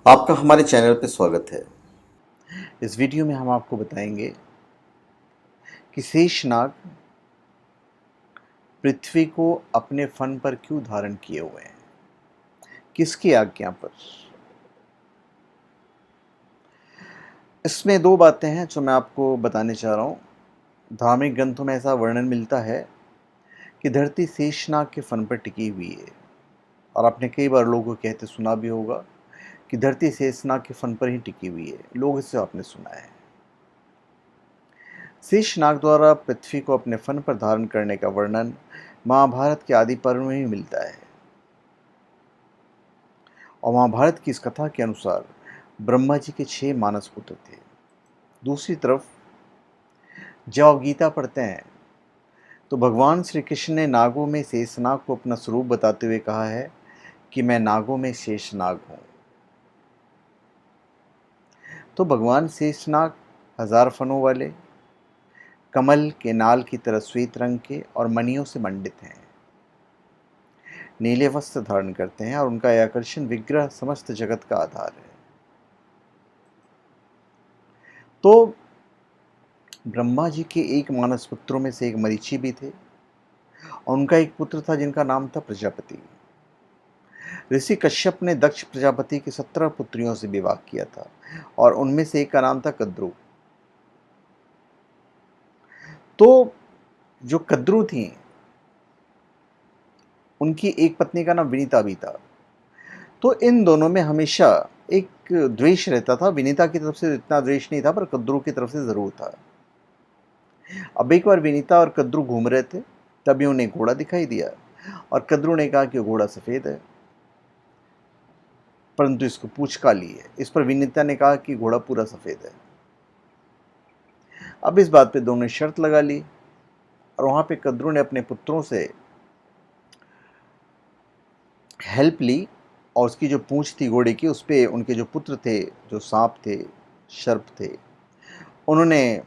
आपका हमारे चैनल पे स्वागत है। इस वीडियो में हम आपको बताएंगे कि शेषनाग पृथ्वी को अपने फन पर क्यों धारण किए हुए हैं, किसकी आज्ञा पर। इसमें दो बातें हैं जो मैं आपको बताने चाह रहा हूँ। धार्मिक ग्रंथों में ऐसा वर्णन मिलता है कि धरती शेषनाग के फन पर टिकी हुई है, और आपने कई बार लोगों को कहते सुना भी होगा कि धरती शेषनाग के फन पर ही टिकी हुई है। लोग इससे आपने सुना है। शेषनाग द्वारा पृथ्वी को अपने फन पर धारण करने का वर्णन महाभारत के आदि पर्व में ही मिलता है। और महाभारत की इस कथा के अनुसार ब्रह्मा जी के 6 मानस पुत्र थे। दूसरी तरफ जब आप गीता पढ़ते हैं तो भगवान श्री कृष्ण ने नागों में शेषनाग को अपना स्वरूप बताते हुए कहा है कि मैं नागों में शेषनाग हूं। तो भगवान शेषनाग 1000 फनों वाले, कमल के नाल की तरह श्वेत रंग के और मणियों से मंडित हैं। नीले वस्त्र धारण करते हैं और उनका आकर्षण विग्रह समस्त जगत का आधार है। तो ब्रह्मा जी के 1 मानस पुत्रों में से एक मरीचि भी थे, और उनका एक पुत्र था जिनका नाम था प्रजापति। ऋषि कश्यप ने दक्ष प्रजापति की 17 पुत्रियों से विवाह किया था, और उनमें से एक का नाम था कद्रु। तो जो कद्रु थी, उनकी एक पत्नी का नाम विनीता भी था। तो इन दोनों में हमेशा एक द्वेष रहता था। विनीता की तरफ से इतना द्वेष नहीं था, पर कद्रु की तरफ से जरूर था। अब एक बार विनीता और कद्रु घूम रहे थे, तभी उन्हें घोड़ा दिखाई दिया, और कद्रु ने कहा कि घोड़ा सफेद है, परंतु इसको पूंछ काली है। इस पर विनीता ने कहा कि घोड़ा पूरा सफेद है। अब इस बात पे दोनों ने शर्त लगा ली, और वहां पे कद्रु ने अपने पुत्रों से हेल्प ली, और उसकी जो पूंछ थी घोड़े की, उस पे उनके जो पुत्र थे, जो सांप थे, सर्प थे, उन्होंने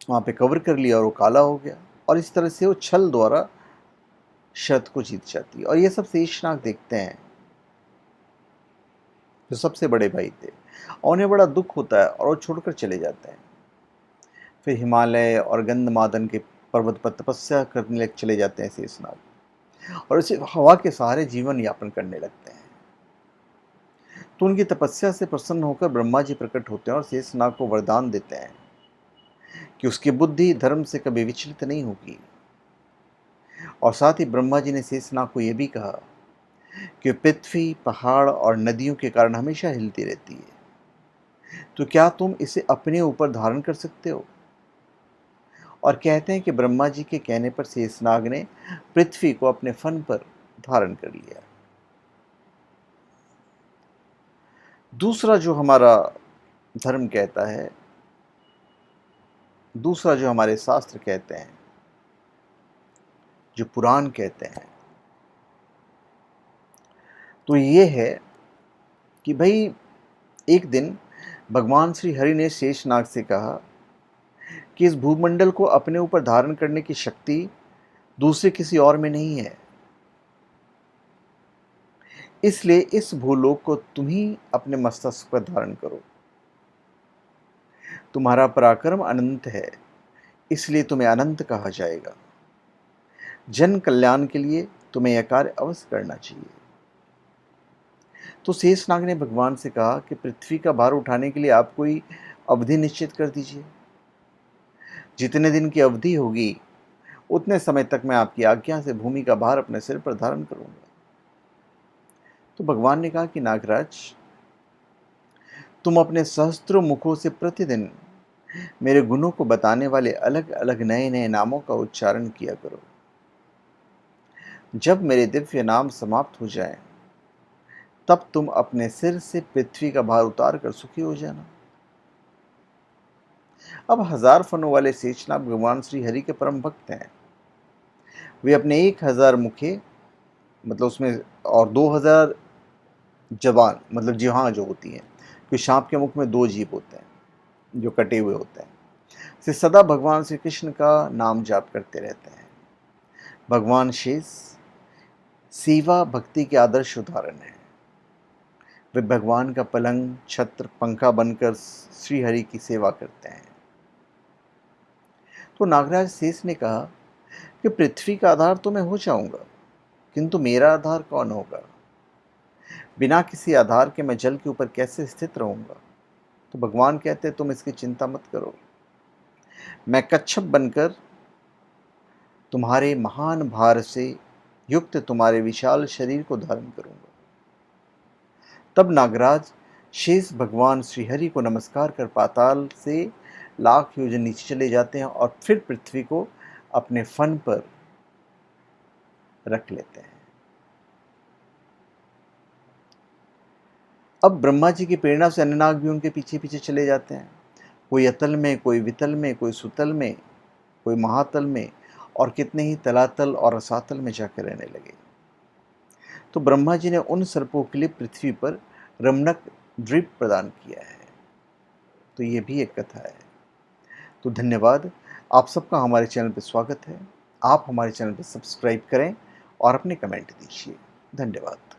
वहां पे कवर कर लिया और वो काला हो गया। और इस तरह से वो छल द्वारा शर्त को जीत जाती है। और ये सब शेषनाग देखते हैं, जो सबसे बड़े भाई थे, और उन्हें बड़ा दुख होता है और वो छोड़कर चले जाते हैं। फिर हिमालय और गंधमादन के पर्वत पर तपस्या करने चले जाते हैं शेषनाग, और इसे हवा के सहारे जीवन यापन करने लगते हैं। तो उनकी तपस्या से प्रसन्न होकर ब्रह्मा जी प्रकट होते हैं और शेषनाग को वरदान देते हैं कि उसकी बुद्धि धर्म से कभी विचलित नहीं होगी। और साथ ही ब्रह्मा जी ने शेषनाग को यह भी कहा कि पृथ्वी, पहाड़ और नदियों के कारण हमेशा हिलती रहती है, तो क्या तुम इसे अपने ऊपर धारण कर सकते हो। और कहते हैं कि ब्रह्मा जी के कहने पर शेषनाग ने पृथ्वी को अपने फन पर धारण कर लिया। दूसरा जो हमारा धर्म कहता है, दूसरा जो हमारे शास्त्र कहते हैं, जो पुराण कहते हैं, तो ये है कि भाई एक दिन भगवान श्री हरि ने शेषनाग से कहा कि इस भूमंडल को अपने ऊपर धारण करने की शक्ति दूसरे किसी और में नहीं है, इसलिए इस भूलोक को तुम ही अपने मस्तक पर धारण करो। तुम्हारा पराक्रम अनंत है, इसलिए तुम्हें अनंत कहा जाएगा। जन कल्याण के लिए तुम्हें यह कार्य अवश्य करना चाहिए। तो शेषनाग ने भगवान से कहा कि पृथ्वी का भार उठाने के लिए आप कोई अवधि निश्चित कर दीजिए। जितने दिन की अवधि होगी, उतने समय तक मैं आपकी आज्ञा से भूमि का भार अपने सिर पर धारण करूंगा। तो भगवान ने कहा कि नागराज, तुम अपने सहस्त्रों मुखों से प्रतिदिन मेरे गुणों को बताने वाले अलग अलग नए नए नामों का उच्चारण किया करो। जब मेरे दिव्य नाम समाप्त हो जाएं, तब तुम अपने सिर से पृथ्वी का भार उतार कर सुखी हो जाना। अब 1000 फनों वाले शेषनाग भगवान श्री हरि के परम भक्त हैं। वे अपने 1000 मुखे, मतलब उसमें, और 2000 जबान, मतलब जिह्वा जो होती हैं, क्योंकि सांप के मुख में 2 जीभ होते हैं जो कटे हुए होते हैं, से सदा भगवान श्री कृष्ण का नाम जाप करते रहते हैं। भगवान शेष सेवा भक्ति के आदर्श उदाहरण है। वे भगवान का पलंग, छत्र, पंखा बनकर श्री हरि की सेवा करते हैं। तो नागराज शेष ने कहा कि पृथ्वी का आधार तो मैं हो जाऊंगा, किंतु मेरा आधार कौन होगा? बिना किसी आधार के मैं जल के ऊपर कैसे स्थित रहूंगा? तो भगवान कहते तुम इसकी चिंता मत करो, मैं कच्छप बनकर तुम्हारे महान भार से युक्त तुम्हारे विशाल शरीर को धारण करूंगा। तब नागराज शेष भगवान श्रीहरि को नमस्कार कर पाताल से लाख योजन नीचे चले जाते हैं और फिर पृथ्वी को अपने फन पर रख लेते हैं। अब ब्रह्मा जी की प्रेरणा से अन्य नाग भी उनके पीछे पीछे चले जाते हैं। कोई अतल में, कोई वितल में, कोई सुतल में, कोई महातल में और कितने ही तलातल और रसातल में जाकर रहने लगे। तो ब्रह्मा जी ने उन सर्पों के लिए पृथ्वी पर रमणक द्वीप प्रदान किया है। तो ये भी एक कथा है। तो धन्यवाद, आप सबका हमारे चैनल पर स्वागत है। आप हमारे चैनल पर सब्सक्राइब करें और अपने कमेंट दीजिए। धन्यवाद।